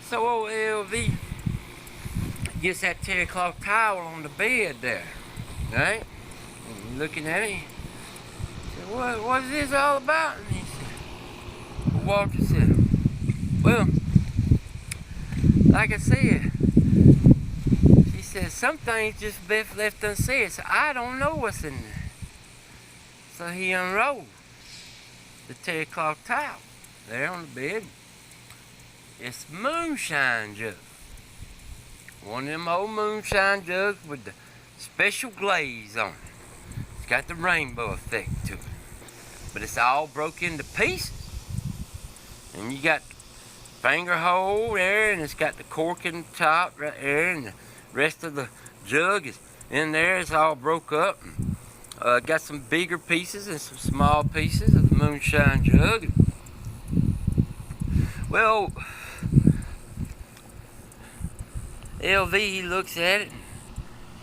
So old LV gets that terrycloth towel on the bed there, right? And he's looking at it. He said, what is this all about? And he said, Walter said, well, like I said, she said, some things just best left unsaid, so I don't know what's in there. So he unrolled the terrycloth towel there on the bed. It's moonshine jug. One of them old moonshine jugs with the special glaze on it. It's got the rainbow effect to it. But it's all broke into pieces. And you got the finger hole there, and it's got the cork in the top right there, and the rest of the jug is in there. It's all broke up. Got some bigger pieces and some small pieces of the moonshine jug. Well, LV, he looks at it, and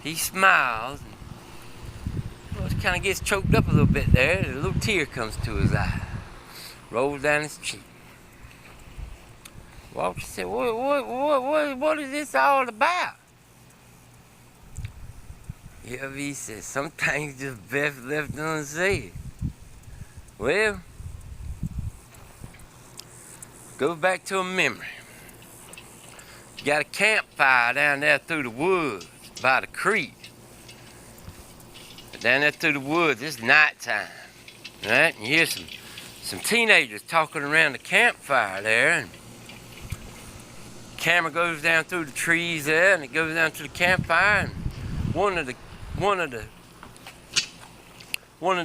he smiles, and kind of gets choked up a little bit there, and a little tear comes to his eye, rolls down his cheek. Walter said, what is this all about? LV said, some things just best left unsaid. Well, goes back to a memory. You got a campfire down there through the woods by the creek. Down there through the woods, it's nighttime, right? And you hear some teenagers talking around the campfire there, and the camera goes down through the trees there, and it goes down to the campfire, and one of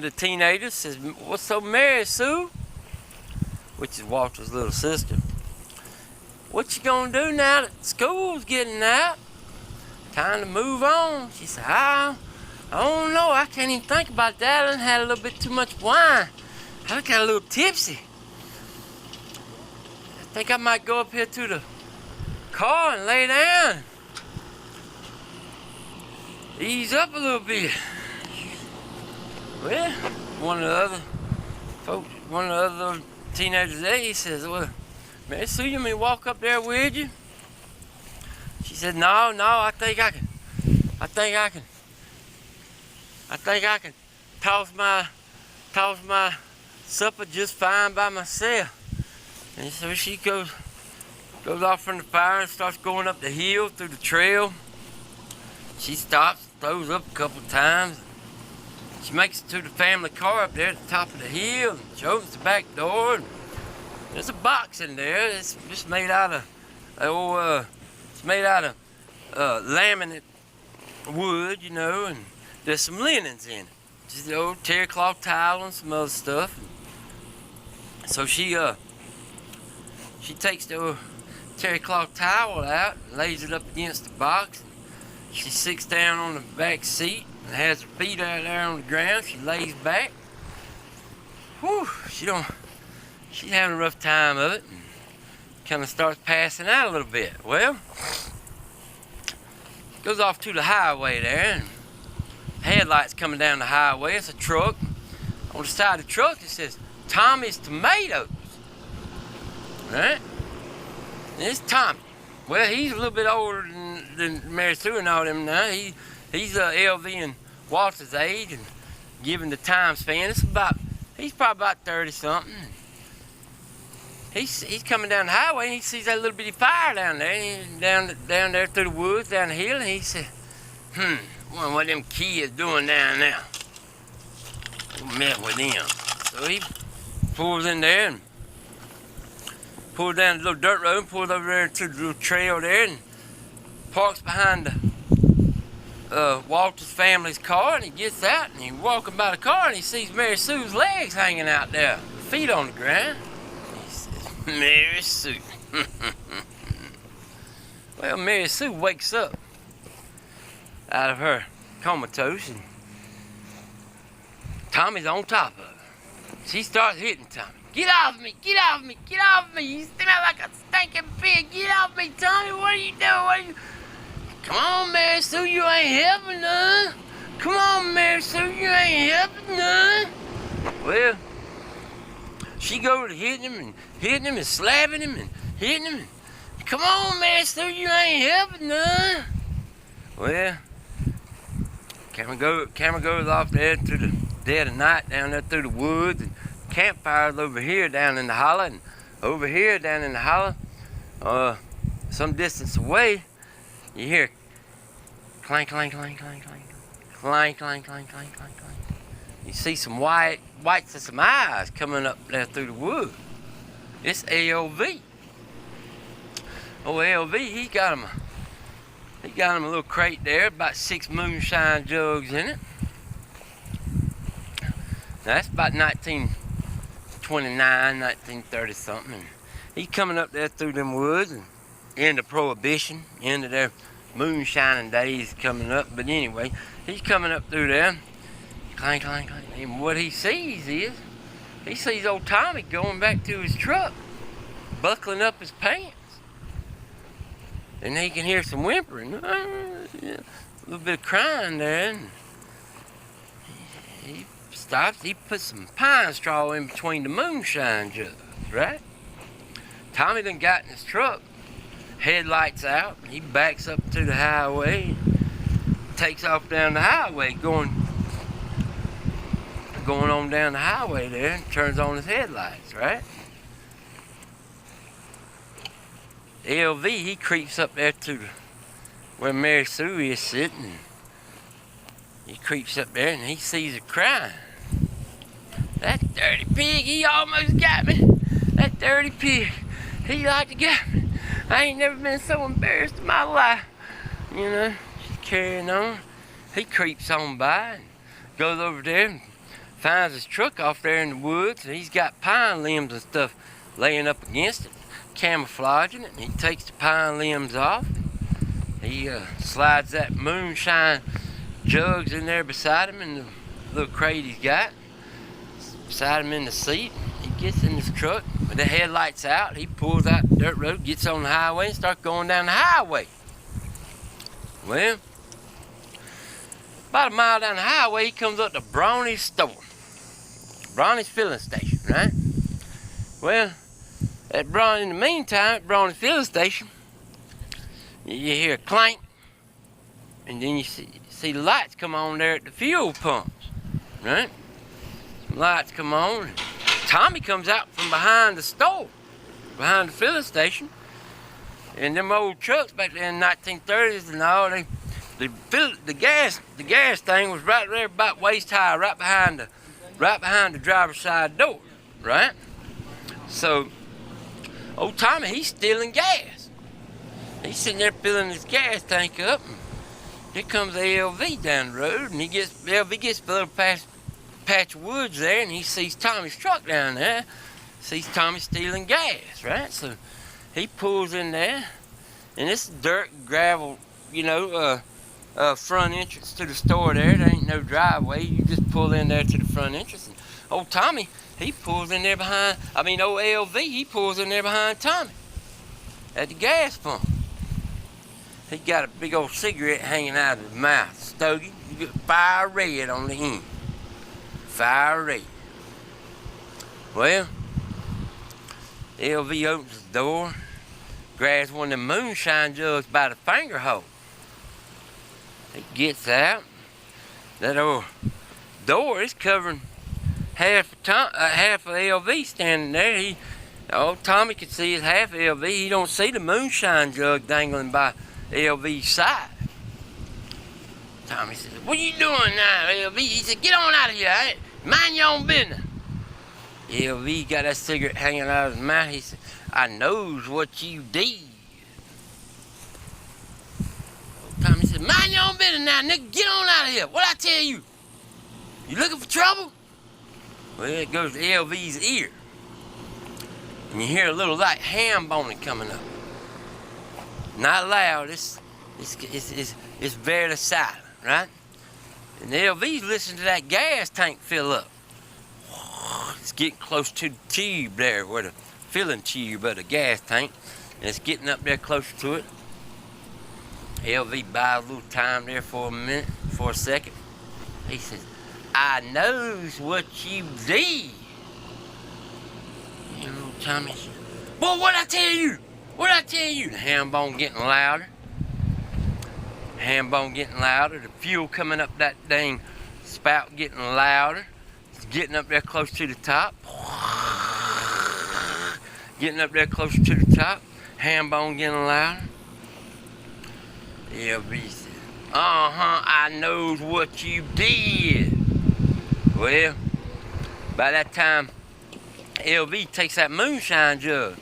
the teenagers says, "What's so Mary Sue?" Which is Walter's little sister. "What you gonna do now that school's getting out? Time to move on." She said, I don't know. I can't even think about that. I done had a little bit too much wine. I got a little tipsy. I think I might go up here to the car and lay down. Ease up a little bit. Well, one of the other teenagers there, he says, "Well, Mary Sue, you may walk up there with you?" She said, No, I think I can toss my supper just fine by myself. And so she goes off from the fire and starts going up the hill through the trail. She stops, throws up a couple times. She makes it to the family car up there at the top of the hill, and she opens the back door, and there's a box in there. It's just made out of laminate wood, you know, and there's some linens in it. Just the old terrycloth towel and some other stuff. So she takes the terrycloth towel out and lays it up against the box. She sits down on the back seat and has her feet out there on the ground. She lays back. Whew, she's having a rough time of it, and kind of starts passing out a little bit. Well, goes off to the highway there, and headlights coming down the highway. It's a truck. On the side of the truck it says Tommy's Tomatoes. Right? And it's Tommy. Well, he's a little bit older than Mary Sue and all them now. He's LV and Walter's age, and given the time span, he's probably about 30 something. He's coming down the highway, and he sees that little bitty fire down there, and down there through the woods, down the hill, and he said, wonder what them kids doing down there. We'll mess with them. So he pulls in there and pulls down the little dirt road and pulls over there to the little trail there and parks behind Walter's family's car, and he gets out and he's walking by the car and he sees Mary Sue's legs hanging out there, feet on the ground. He says, "Mary Sue." Well, Mary Sue wakes up out of her comatose, and Tommy's on top of her. She starts hitting Tommy. "Get off me, get off me, get off me. You smell like a stinking pig. Get off me, Tommy. What are you doing? Come on, Mary Sue, you ain't helping none. Come on, Mary Sue, you ain't helping none." Well, she goes to hitting him and slapping him and hitting him and come on, master, you ain't helping none. Well, camera goes off there to the dead of night down there through the woods, and campfires over here down in the hollow, and over here down in the hollow, some distance away, you hear clank, clank, clank, clank, clank, clank, clank, clank, clank, clank. You see some whites of some eyes coming up there through the woods. It's LV. Oh, LV, he got him a little crate there, about 6 moonshine jugs in it. That's about 1929, 1930 something. And he's coming up there through them woods, and into Prohibition, into their moonshining days coming up. But anyway, he's coming up through there, clank, clank, clank. And what he sees is, he sees old Tommy going back to his truck, buckling up his pants. And he can hear some whimpering, a little bit of crying there. And he stops, he puts some pine straw in between the moonshine jugs, right? Tommy done got in his truck, headlights out, he backs up to the highway, takes off down the highway, going on down the highway there, and turns on his headlights, right? LV, he creeps up there to where Mary Sue is sitting. He creeps up there and he sees her crying. That dirty pig, he almost got me. That dirty pig, he like to get me. I ain't never been so embarrassed in my life. You know, she's carrying on. He creeps on by and goes over there and finds his truck off there in the woods. And he's got pine limbs and stuff laying up against it, camouflaging it. And he takes the pine limbs off. He slides that moonshine jugs in there beside him in the little crate he's got. Beside him in the seat. He gets in his truck with the headlights out. He pulls out the dirt road, gets on the highway, and starts going down the highway. Well, about a mile down the highway, he comes up to Brawny's store. Brawny's filling station, right? Well, in the meantime, at Brawny's filling station, you hear a clank, and then you see the lights come on there at the fuel pumps, right? Some lights come on, and Tommy comes out from behind the store, behind the filling station, and them old trucks back there in the 1930s and all, the gas thing was right there about waist high, right behind the driver's side door, right? So, old Tommy, he's stealing gas. He's sitting there filling his gas tank up, and here comes LV down the road, and LV gets a little patch of woods there, and he sees Tommy's truck down there, sees Tommy stealing gas, right? So he pulls in there, and it's dirt and gravel, you know, front entrance to the store there. There ain't no driveway. You just pull in there to the front entrance. And old Tommy, he pulls in there behind, old LV, he pulls in there behind Tommy at the gas pump. He got a big old cigarette hanging out of his mouth, stogie. You got fire red on the end. Fire red. Well, LV opens the door, grabs one of them moonshine jugs by the finger hole. He gets out. That old door is covering half of LV standing there. Tommy can see his half of LV. He don't see the moonshine jug dangling by LV's side. Tommy says, "What are you doing now, LV?" He said, "Get on out of here. Mind your own business." LV got that cigarette hanging out of his mouth. He said, "I knows what you did." Tommy said, "Mind your own business now, nigga. Get on out of here. What I tell you? You looking for trouble?" Well, it goes to LV's ear. And you hear a little light ham boning coming up. Not loud. It's very silent, right? And LV's listening to that gas tank fill up. It's getting close to the tube there, where the filling tube of the gas tank. And it's getting up there closer to it. LV buys a little time there for a second. He says, "I knows what you did." You know, Tommy said, "Boy, what'd I tell you? What did I tell you? The ham bone getting louder. Ham bone getting louder. The fuel coming up that dang spout getting louder. It's getting up there close to the top. Getting up there closer to the top. Ham bone getting louder. LV said, I knows what you did. Well, by that time, LV takes that moonshine jug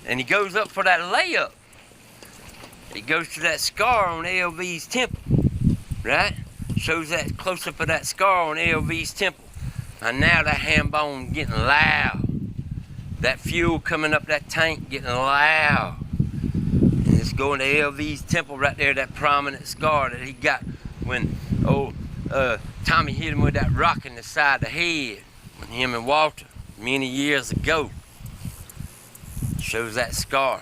and he goes up for that layup. He goes to that scar on LV's temple, right? Shows that close up of that scar on LV's temple. And now that ham bone getting loud. That fuel coming up that tank getting loud. And it's going to LV's temple right there, that prominent scar that he got when Tommy hit him with that rock in the side of the head. When him and Walter, many years ago. Shows that scar.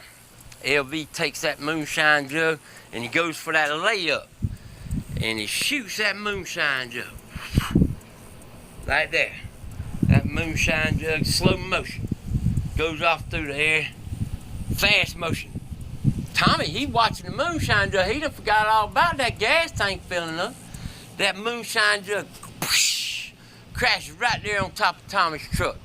LV takes that moonshine jug and he goes for that layup. And he shoots that moonshine jug. Right there. That moonshine jug, slow motion. Goes off through the air. Fast motion. Tommy, he watching the moonshine jug. He done forgot all about that gas tank filling up. That moonshine jug crashes right there on top of Tommy's truck.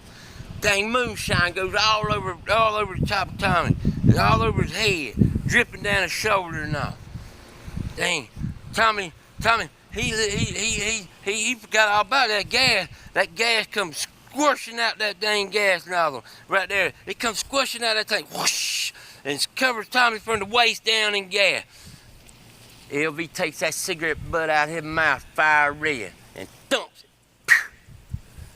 Dang moonshine goes all over the top of Tommy. All over his head. Dripping down his shoulder and all. Dang. Tommy, he forgot all about that gas. That gas comes squishing out that dang gas nozzle right there. It comes squishing out that tank. Whoosh! And covers Tommy from the waist down in gas. LV takes that cigarette butt out of his mouth, fire red, and dumps it.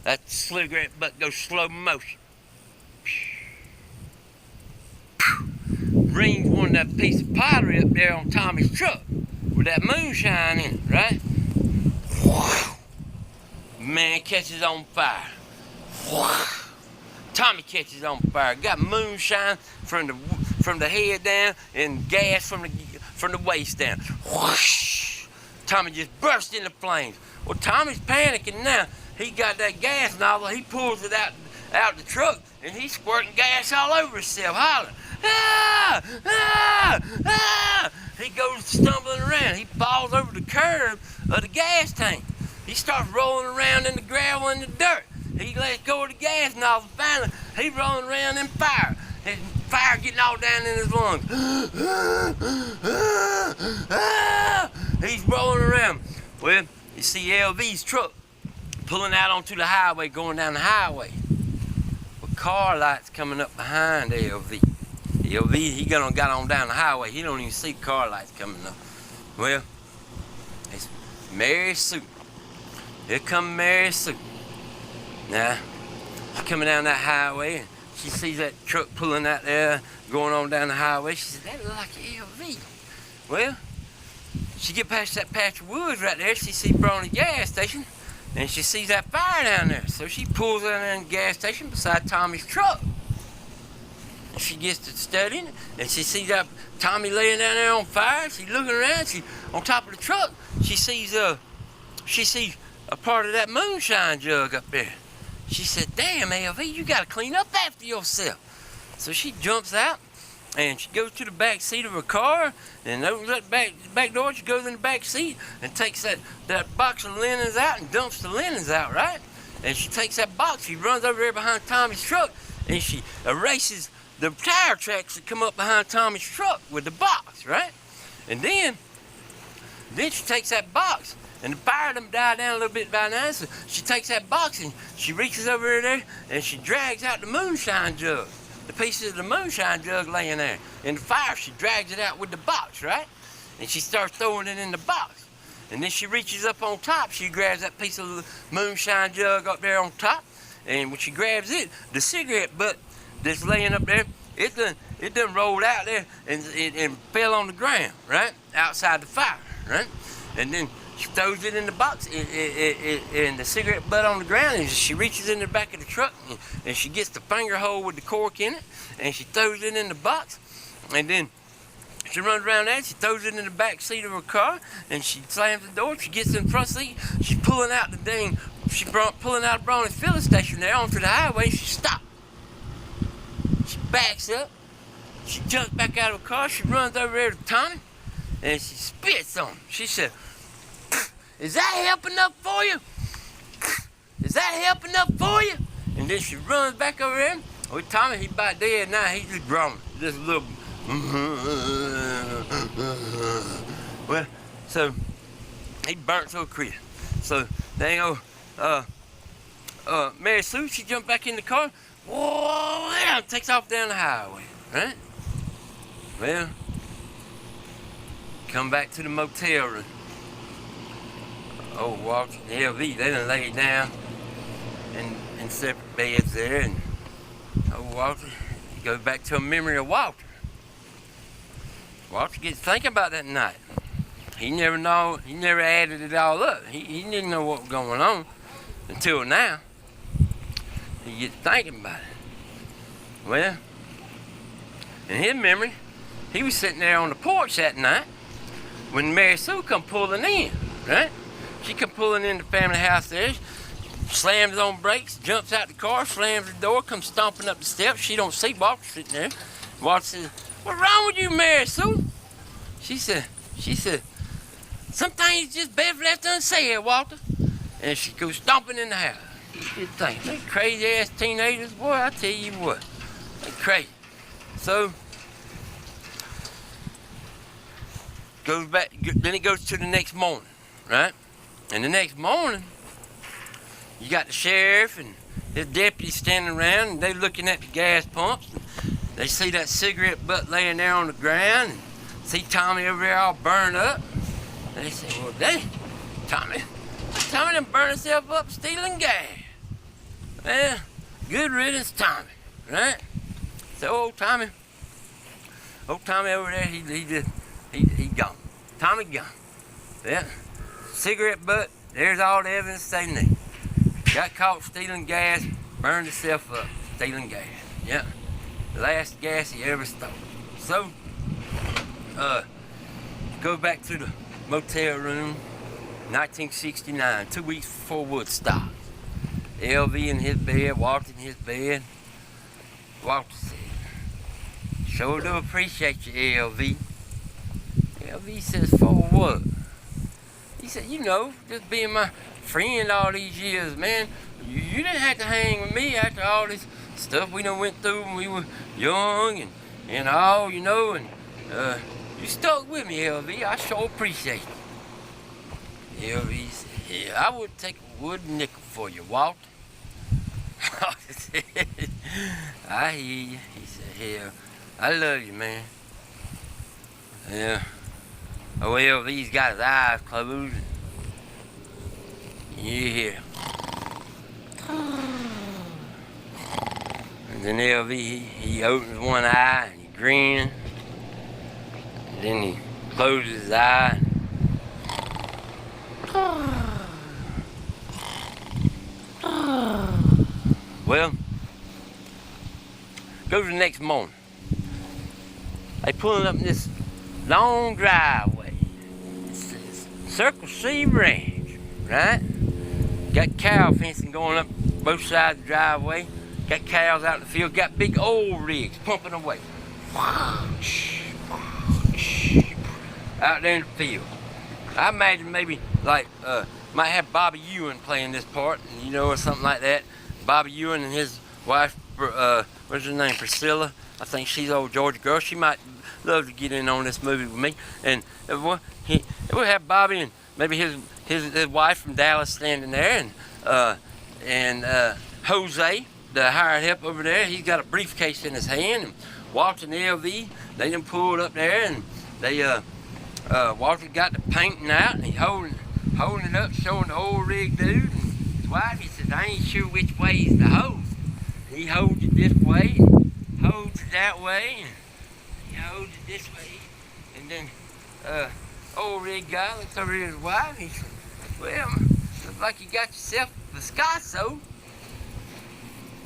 That cigarette butt goes slow motion. Rings one of that piece of pottery up there on Tommy's truck with that moonshine in it, right? Man catches on fire. Tommy catches on fire. Got moonshine from the head down and gas from the waist down. Tommy just burst into flames. Well, Tommy's panicking now. He got that gas nozzle. He pulls it out the truck and he's squirting gas all over himself, hollering. Ah! Ah! Ah! He goes stumbling around. He falls over the curb of the gas tank. He starts rolling around in the gravel and the dirt. He lets go of the gas nozzle. Finally, he's rolling around in fire. And fire getting all down in his lungs. He's rolling around. Well, you see LV's truck pulling out onto the highway, going down the highway. With car lights coming up behind LV. LV, he got on down the highway. He don't even see car lights coming up. Well, it's Mary Sue. Here come Mary Sue. Now, she's coming down that highway and she sees that truck pulling out there, going on down the highway. She said, that looks like LV. Well, she get past that patch of woods right there. She sees Bronny's gas station and she sees that fire down there. So she pulls down there in the gas station beside Tommy's truck. She gets to studying and she sees that Tommy laying down there on fire. She's looking around. She on top of the truck. She sees a part of that moonshine jug up there. She said, "Damn, LV, you gotta clean up after yourself." So she jumps out and she goes to the back seat of her car and opens up the back door. She goes in the back seat and takes that box of linens out and dumps the linens out, right? And she takes that box. She runs over there behind Tommy's truck and she erases the tire tracks that come up behind Tommy's truck with the box, right? And then she takes that box, and the fire them died down a little bit by now, so she takes that box and she reaches over there and she drags out the moonshine jug, the pieces of the moonshine jug laying there. In the fire, she drags it out with the box, right? And she starts throwing it in the box. And then she reaches up on top, she grabs that piece of the moonshine jug up there on top, and when she grabs it, the cigarette butt that's laying up there, it done rolled out there and fell on the ground, right? Outside the fire, right? And then she throws it in the box and the cigarette butt on the ground, and she reaches in the back of the truck and she gets the finger hole with the cork in it and she throws it in the box, and then she runs around there, she throws it in the back seat of her car and she slams the door. She gets in the front seat, she's pulling out pulling out Bronny's filling station there onto the highway. She stops. She backs up She jumps back out of the car. She runs over there to Tommy, and she spits on him. She said, "Is that helping up for you? Is that helping up for you?" And then she runs back over there. Well, Tommy, he about dead now. He's just grown. Just a little. Well, so he burnt to a crisp. So they go, Mary Sue, she jumped back in the car. Whoa, yeah, takes off down the highway, right? Well, come back to the motel room. Oh, Walter and LV, they done laid down in separate beds there, and Walter, he goes back to a memory of Walter. Walter gets thinking about that night. He never added it all up. He didn't know what was going on until now. He gets thinking about it. Well, in his memory, he was sitting there on the porch that night when Mary Sue come pulling in, right? She come pulling in the family house there, slams on brakes, jumps out the car, slams the door, comes stomping up the steps. She don't see Walter sitting there. Walter says, "What's wrong with you, Mary Sue?" She said, "Some things just best left unsaid, Walter." And she goes stomping in the house. You think, they crazy ass teenagers, boy, I tell you what, they crazy. So, goes back, then it goes to the next morning, right? And the next morning, you got the sheriff and his deputies standing around, and they looking at the gas pumps. And they see that cigarette butt laying there on the ground, and see Tommy over there all burned up. And they say, "Well, dang, Tommy done burned himself up stealing gas." Well, good riddance, Tommy, right? So old Tommy over there, he gone. Tommy gone. Yeah, cigarette butt. There's all the evidence they need. Got caught stealing gas, burned himself up stealing gas. Yeah, the last gas he ever stole. So, go back to the motel room, 1969, 2 weeks before Woodstock. LV in his bed, Walter in his bed. Walter said, "Sure do appreciate you, LV." LV says, "For what?" He said, "Just being my friend all these years, man. You didn't have to hang with me after all this stuff we done went through when we were young and all, and you stuck with me, LV. I sure appreciate it." LV said, "Yeah, I would take a wooden nickel for you, Walter." "I hear you." He said, "Yeah, I love you, man." Yeah. Oh, LV's got his eyes closed. You hear. And then LV, he opens one eye and he grins. And then he closes his eye. Well, goes the next morning. They pulling up this long driveway. It says Circle C Ranch, right? Got cow fencing going up both sides of the driveway. Got cows out in the field. Got big oil rigs pumping away. Out there in the field. I imagine maybe like might have Bobby Ewan playing this part, or something like that. Bobby Ewan and his wife, what's her name, Priscilla. I think she's an old Georgia girl. She might love to get in on this movie with me. And we'll have Bobby and maybe his wife from Dallas standing there, and Jose, the hired help over there. He's got a briefcase in his hand, and Walter and LV, they done pulled up there, and they Walter got the painting out, and he's holding it up, showing the old rig dude. And his wife, he says, "I ain't sure which way is the hose." He holds it this way, and holds it that way, and he holds it this way. And then old rig guy looks over at his wife. He said, "Well, looks like you got yourself a Picasso."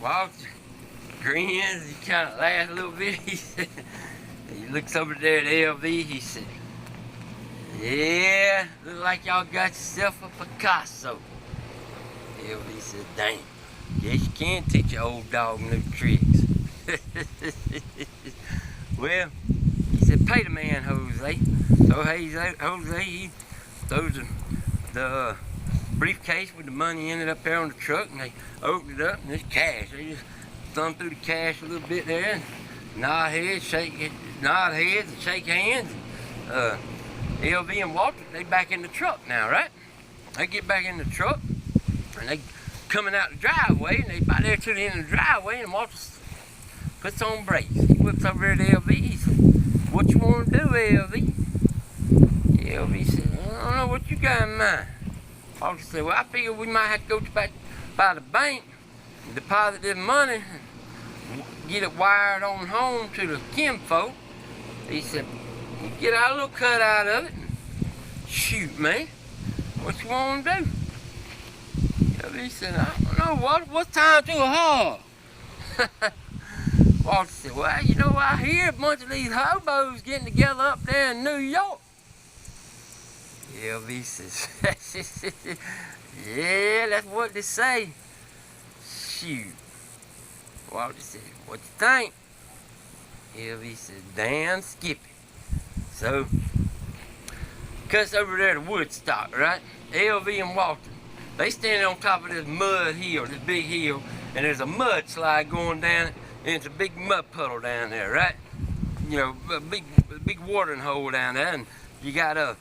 Walter grins, he kind of laughs a little bit. He said, he looks over there at LV. He said, "Yeah, look like y'all got yourself a Picasso." LV said, "Dang, guess you can teach your old dog new tricks." Well, he said, pay the man, Jose. So Jose, he throws the briefcase with the money in it up there on the truck, and they opened it up, and there's cash. They just thumb through the cash a little bit there, and nod heads, and shake hands. LV and Walter, they back in the truck now, right? They get back in the truck, and they coming out the driveway, and they about there to the end of the driveway, and Walter puts on brakes. He whips over there to LV. He said, what you want to do, LV? LV said, I don't know what you got in mind. Walter said, well, I figure we might have to go back by the bank and deposit this money and get it wired on home to the kinfolk. He said, you get our little cut out of it and shoot, man. What you want to do? LV said, I don't know, what's time too hard? Walter said, well, you know, I hear a bunch of these hobos getting together up there in New York. LV says, yeah, that's what they say. Shoot. Walter said, what you think? LV said, damn Skippy. So, cuts over there to Woodstock, right? LV and Walter, they standing on top of this mud hill, this big hill, and there's a mudslide going down, and it's a big mud puddle down there, right? You know, a big watering hole down there, and you got LV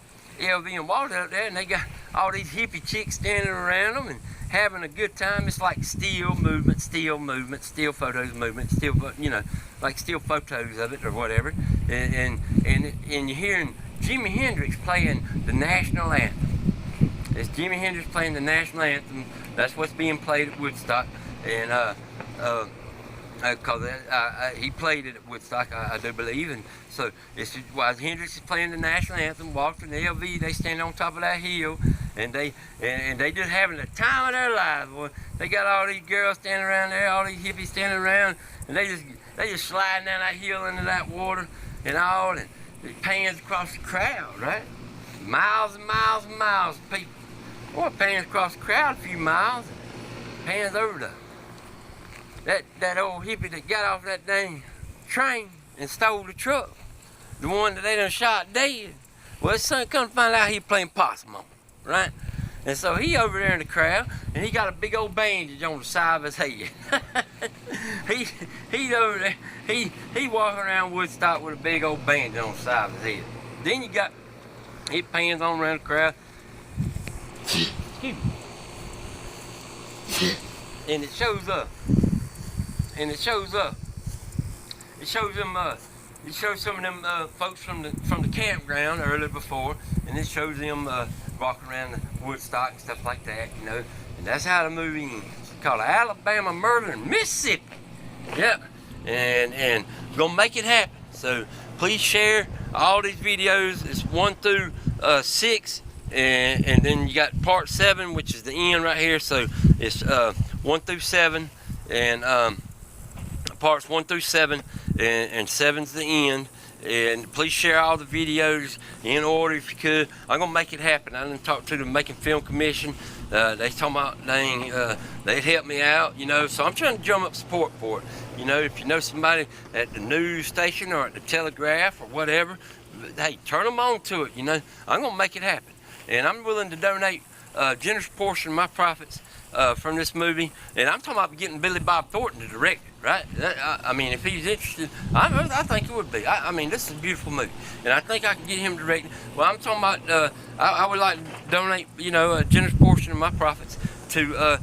and Walter up there, and they got all these hippie chicks standing around them and having a good time. It's like still photos movement, you know, like still photos of it or whatever. And you're hearing Jimi Hendrix playing the national anthem. It's Jimi Hendrix playing the national anthem. That's what's being played at Woodstock. And cause he played it at Woodstock, I do believe, and so it's while Hendrix is playing the national anthem, Walter and LV, they stand on top of that hill, and they just having the time of their lives. Boy, they got all these girls standing around there, all these hippies standing around, and they just sliding down that hill into that water and all, and it pans across the crowd, right? Miles and miles and miles of people. Boy, it pans across the crowd a few miles, pans over the that old hippie that got off that dang train and stole the truck, the one that they done shot dead. Well, his son come to find out he playing possum on, right? And so he over there in the crowd, and he got a big old bandage on the side of his head. He's over there, he walking around Woodstock with a big old bandage on the side of his head. Then you got, it pans on around the crowd. Excuse me. And it shows up. And it shows them. It shows some of them folks from the campground earlier before, and it shows them walking around the Woodstock and stuff like that, you know. And that's how the movie ends. It's called Alabama Murder in Mississippi. Yep. And we're gonna make it happen. So please share all these videos. It's 1 through 6, and then you got part 7, which is the end right here. So it's 1 through 7, and parts 1 through 7, and 7's the end. And please share all the videos in order if you could. I'm gonna make it happen. I done talked to the Making Film Commission. They talking about they'd help me out, you know. So I'm trying to drum up support for it. You know, if you know somebody at the news station or at the Telegraph or whatever, hey, turn them on to it. You know, I'm gonna make it happen, and I'm willing to donate a generous portion of my profits from this movie. And I'm talking about getting Billy Bob Thornton to direct it, right? I mean, if he's interested, I think it would be. I mean, this is a beautiful movie, and I think I can get him to direct it. Well, I'm talking about, I would like to donate, you know, a generous portion of my profits to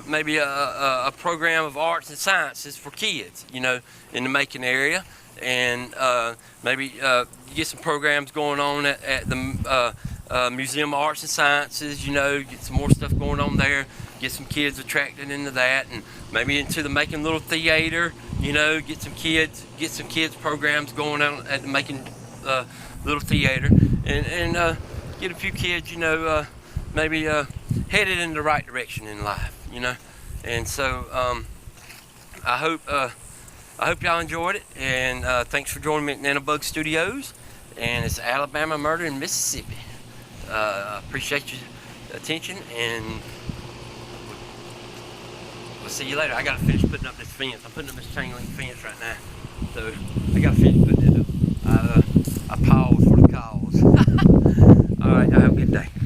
maybe a program of arts and sciences for kids, you know, in the Macon area, and maybe get some programs going on at the Museum of Arts and Sciences, you know, get some more stuff going on there, get some kids attracted into that, and maybe into the Macon Little Theater, you know, get some kids programs going on at the Macon Little Theater, and get a few kids, you know, maybe headed in the right direction in life, you know. And so I hope y'all enjoyed it, and thanks for joining me at Nanobugged Studios, and it's Alabama Murder in Mississippi. Appreciate your attention, and we'll see you later. I gotta finish putting up this fence. I'm putting up this chain link fence right now, so I gotta finish putting it I pause for the cause. All right, y'all have a good day.